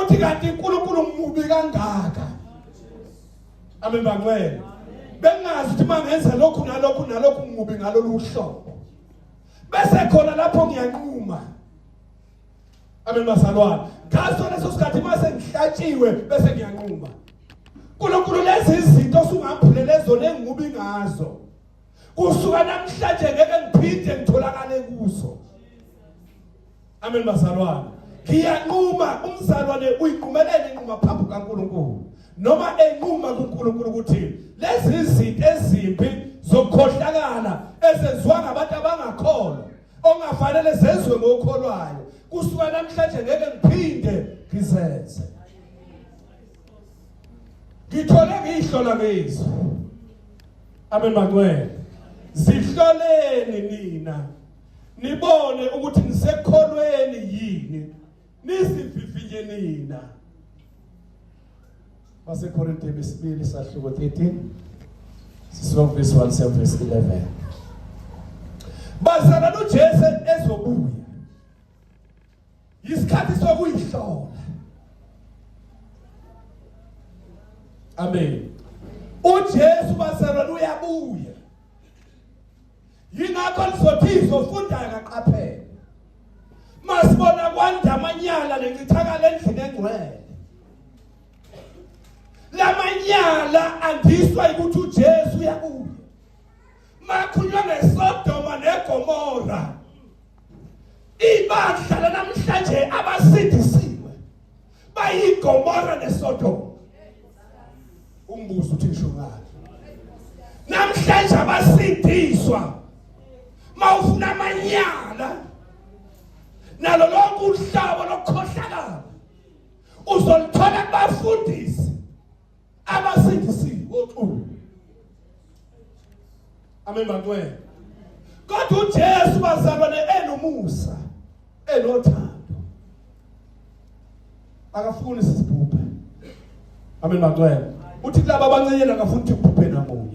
ukuthi kanti uNkulunkulu umubi kangaka. Amen bangcwele. Bengazi ukuthi mangenza lokhu nalokhu nalokhu umubi ngalolu hlobo. Bese khona lapho ngiyanquma. Amen bazalwane. Ngaso leso sikhathi mase ngihlatshiwe bese ngiyanquma. uNkulunkulu lezi izinto osungaphulele zona engubi ngazo. Kusuka namhlanje ngeke ngiphinde ngitholakale kuzo. Amen bazalwane. Ngiyanquma umzalwane uyiqumelele inquma phambi kaNkulunkulu. Noma enquma kuNkulunkulu ukuthi lezi izinto ezimbi zokukhohlakala ezenziwa ngabantu abangakholwa ongafanele zenzwe ngokholwayo kusuka namhlanje ngeke ngiphinde ngizenze. Ngithole ngihlola ngizwe. Amen bangcwele. Zihloleni nina. Nibone ukuthi nisekholweni yini. Nisififinye nina. Base Korinte besibili sahluko 13. Sisonke verse 1 verse 11. Bazalwane uJesu ezobuya. Isikhathi sokuyihlola. Amen. uJesu bazalwane uyabuya. Yingakho lizothi ufunda ngaqaphela. Masibona kwandamanyala lencithakala endlini engcwele. Lamanyala andiswa ukuthi uJesu uyabuya. Makhulunywa ngeSodoma neGomora. Ibadla namhlanje abasindisiwe. BayiGomora neSodoma. Umbuzo uthi ngisho ngani? Namhlanje abasindiswa. Mawufuna amanyala nalo lonke uhlabo lokukhohlakala uzolithola kubafundisi abasindisiwe oqulu. Amen bangcwele. Kodwa uJesu bazalwane enomusa enothando akafuni sisibhubhe. Amen bangcwele. Uthi laba abancenyela akafuni ukuthi kubhubhe namunye.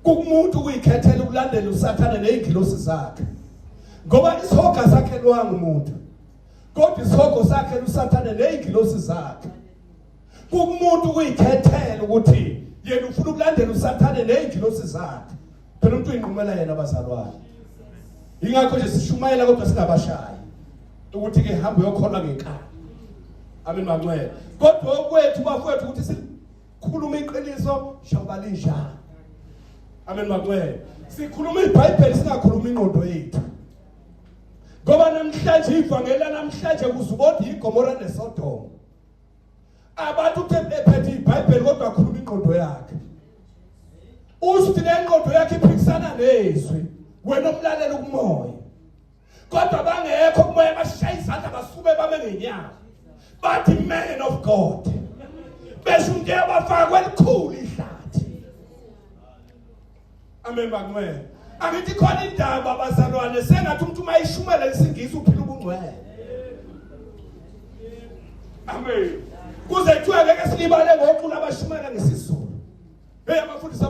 Kumuntu uyikhethela ukulandela uSathane nezingilosi zakhe. Ngoba isihoga sakhe lwanga umuntu. Kodwa isihogo sakhe uSathane nezingilosi zakhe. Kumuntu uyikhethela ukuthi yena ufuna ukulandela uSathane nezingilosi zakhe. Phela umuntu uyinqumela yena abazalwane. Ingakho nje sishumayela kodwa singabashayi. Ukuthi ke hamba uyokholwa ngenkani. Amen bangcwele. Kodwa okwethu bafowethu ukuthi sikhuluma iqiniso njengoba linjalo. Amen bangcwele. Sikhuluma iBhayibheli singakhuluma ingqondo yethu. Ngoba namhlanje ivangeli namhlanje kuzubona iGomora neSodoma. Abantu bephethe iBhayibheli kodwa akhuluma ingqondo yakhe. Usithi lengqondo yakhe iphikisana nezwi, wena umlalela kumoya. Kodwa bangekho kumoya bashaya izandla basube babe ngenyama. Bathi man of God. Besho unke abafakwe elikhulu ihlathi. Amen bangcwele. Angithi khona indaba abazalwane sengathi umuntu mayishumela isingisi uphila ubungcwele. Amen. Kuze kuthiwe ngeke silibale ngoqulu abashumela ngesizulu. Hey abafundisi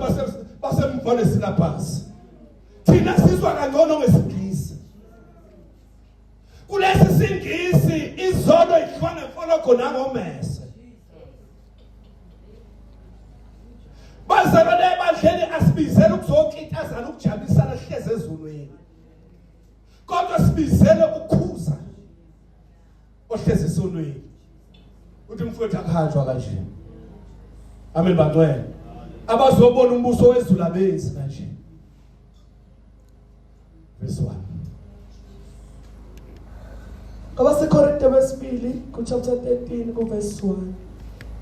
basemvone silabhasi. Thina sizwa kangcono ngesingisi. Kulesi singisi izono ihlwa ngemfoloko nangomese. Bazalwane ebandleni asibizele ukuzokitazana ukujabulisa sihleze ezulwini. Kodwa sibizele ukukhuza ohleze esonweni. Uthi mfowethu akuhanjwa kanje. Amen bangcwele. Abazobona umbuso wezulu abenzi kanje. Verse 1. Abasekorinte besibili ku chapter 13 ku verse 1.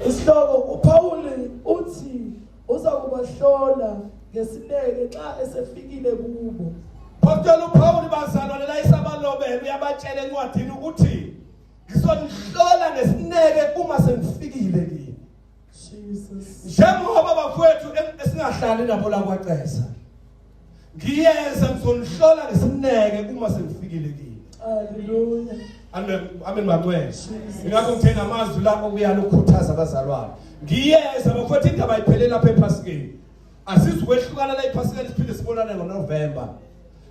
Isihloko uPauli uthi uza kubahlola ngesineke xa esefikile kubo. Phakathi uPauli bazalwane la isabalobela uyabatshela encwadini ukuthi ngizonihlola ngesineke uma sengifikile kini. Jesus. Njengoba bafowethu esingahlali nabo la kwaXesa. Ngiyeza ngizonihlola ngesineke uma sengifikile kini. Hallelujah. Amen bangcwele. Ngakho ngithenga amazwi la okuyala ukukhuthaza abazalwane. Ngiyeza bafowethu indaba iphelela lapha ePhasikeni. Asizukwehlukana la ePhasikeni siphinde sibonane ngoNovember.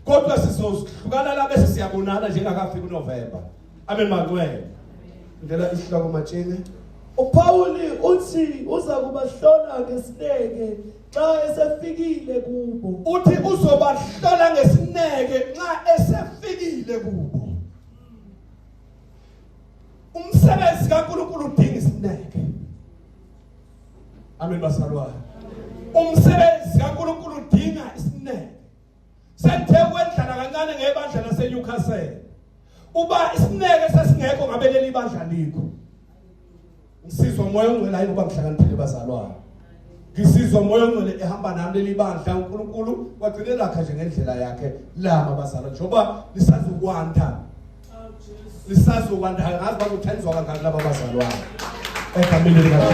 Kodwa sizohlukana la bese siyabonana njengakafika uNovember. Amen bangcwele. Ndlela isihloko matshini. uPauli uthi uza kubahlola ngesineke xa esefikile kubo. Uthi uzobahlola ngesineke nxa esefikile kubo. Umsebenzi kaNkulunkulu udinga isineke. Amen basalwane. Umsebenzi kaNkulunkulu udinga isineke. Sethe kwendlala kancane ngebandla laseNewcastle. Uba isineke sesingekho ngabe leli bandla likho. Ngisizwa umoya ongcwele hayi ngoba ngihlakaniphile bazalwane. Ngisizwa umoya ongcwele ehamba nami leli bandla uNkulunkulu wagcine lakha nje ngendlela yakhe lama bazalwane njoba lisazokwanda. Lisazokwanda ngazi bazothandizwa kangaka laba bazalwane. Egameni likaJesu.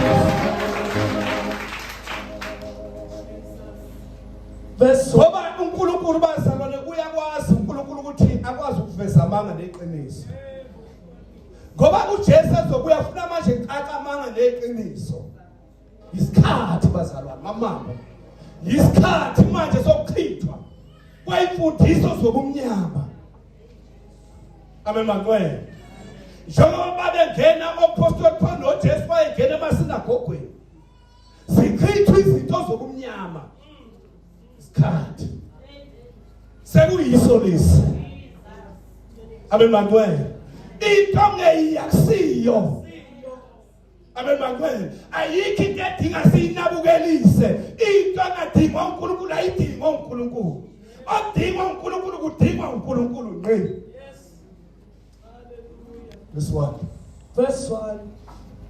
Verse Ngoba uNkulunkulu bazalwane uyakwazi uNkulunkulu ukuthi akwazi ukuveza amanga neqiniso. Ngoba uJesu ezobuya ufuna manje caca amanga neqiniso. Isikhathi bazalwane mama. Isikhathi manje sokuchithwa kwayimfundiso zobumnyama. Amen mangwe. Njengoba bengena oPaul Paul noJesu bayengena emasinagogweni. Sichithwa izinto zobumnyama. Isikhathi sekuyiso lesi. Amen mangwe. Into ngeyakusiyo. Amen mangwe. Ayikho into edinga sinabukelise. Into engadingwa uNkulunkulu ayidingwa uNkulunkulu. Odingwa uNkulunkulu kudingwa uNkulunkulu ngqi. This one. Verse 1.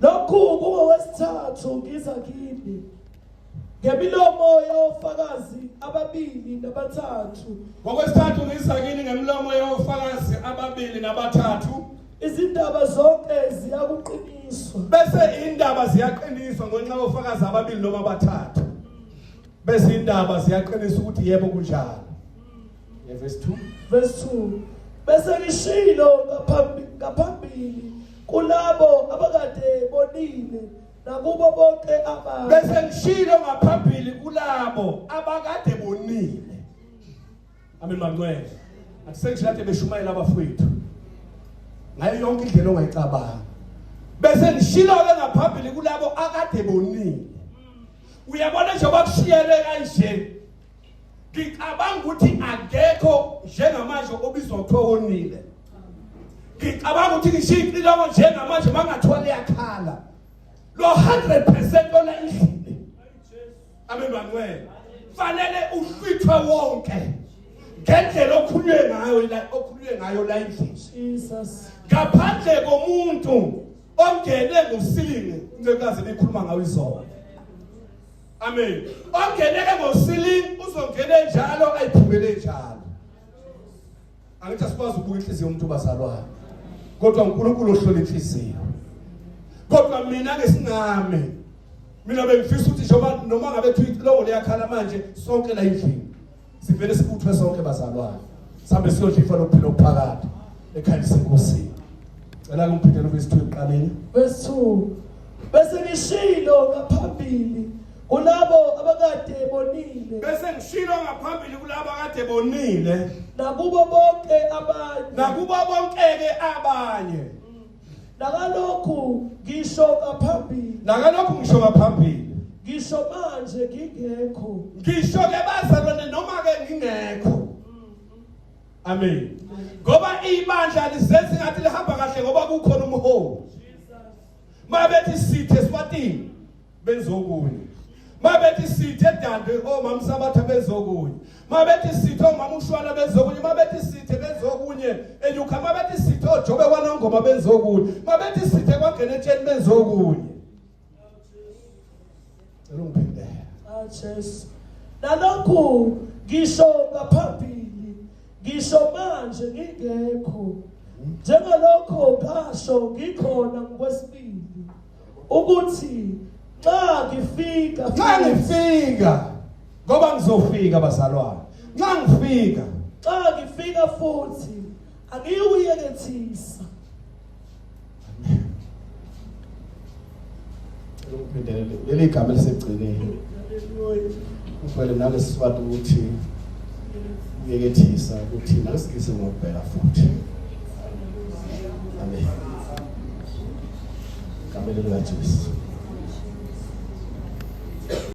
Lokhu kungowesithathu ngiza kini. Ngemilomo yofakazi ababili nabathathu. Ngokwesithathu ngiza kini ngemilomo yofakazi ababili nabathathu. Izindaba zonke ziyakuqiniswa. Bese indaba ziyaqiniswa ngenxa yofakazi ababili noma abathathu. Bese indaba ziyaqiniswa ukuthi yebo kunjalo. Verse 2. Verse 2. Bese ngishilo ngaphambili kulabo abakade bonile nakubo bonke abantu. Bese ngishilo ngaphambili kulabo abakade bonile. Amen mangcwele. Akusengishade beshumayela abafowethu. Ngayo yonke indlela ongayicabanga. Bese ngishilo ke ngaphambili kulabo akade bonile. Uyabona nje bakushiyele kanje. Ngicabanga ukuthi akekho njengamanje obizwa kuthiwa wonile. Ngicabanga ukuthi ngishilo njengamanje mangathiwa liyakhala. Lo 100% ona endlini. Amen bangcwele. Fanele uhlwithwe wonke. Ngendlela okhulunywe ngayo la endlini. Jesus. Ngaphandle komuntu ongene ngosilinge incekazi likhuluma ngayo izolo. Amen. Ongeneke ngosilinge uzongena njalo ayiphumele njalo. Angithi asikwazi ukubuka inhliziyo yomuntu bazalwane. Kodwa uNkulunkulu ohlola inhliziyo. Kodwa mina ngesingame. Mina bengifisa ukuthi noma ngabe lo liyakhala manje sonke la endlini. Sivele sibuthwe sonke bazalwane. Sambe siyodlifa lophilo phakathi ekhaya senkosini. Cela kumphindele verse 2 eqaleni. Verse 2. Bese ngishilo ngaphambili kulabo abakade bonile. Bese ngishilo ngaphambili kulabo abakade bonile. Nakubo bonke abanye. Nakubo bonke-ke abanye. Nakalokhu ngisho ngaphambili. Nakalokhu ngisho ngaphambili. Ngisho manje ngingekho. Ngisho ke bazalwane noma ke ngingekho. Amen. Ngoba ibandla lizenza ngathi lihamba kahle ngoba kukhona umholi. Mabethi sithe Swatini benzokunye. Mabethi sithe Dande omama Sabatha benzokunye. Mabethi sithe omama uShwana benzokunye. Mabethi sithe benzokunye enyuka. Mabethi sithe oJobe kwaNongoma benzokunye. Mabethi sithe kwaGenetsheni benzokunye. Elungiphinde. Jesus. Nalokhu ngisho ngaphambili. Ngisho manje ngingekho. Njengalokho ngasho ngikhona ngokwesibili. Ukuthi xa ngifika ngoba ngizofika bazalwane. Xa ngifika futhi angiyuyekethisa. Leli gama lisegcineni. Kuphela nake siswati ukuthi uyekethisa ukuthi nasikise ngokubheka futhi. Amen. Egameni likaJesu.